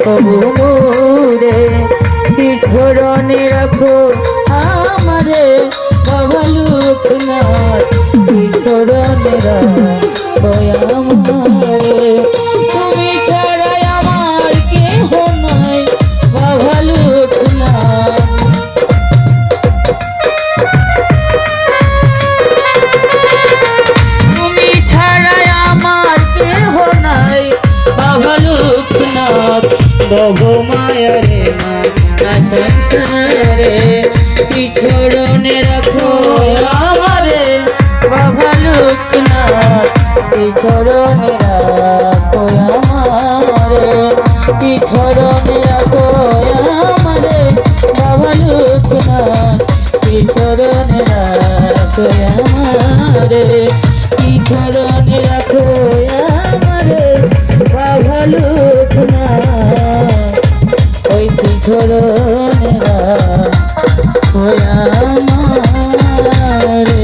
তবু মোরে ধরনে রাখো আমারে বাবা লোকনাথ ধরনে রাখো আমারে তুমি ছাড়া আমার কেহ নাই বাবা লোকনাথ তুমি ছাড়া আমার কেহ নাই বাবা লোকনাথ বহু মায়ারে না সংসারে চরণে রাখো আমারে বাবা লোকনাথ চরণে রাখো আমারে চরণে রাখো আমারে বাবা লোকনাথ চরণে রাখো আমারে চরণে রাখো আমারে বাবা লোকনাথ ওই চরণে রাখো আমারে।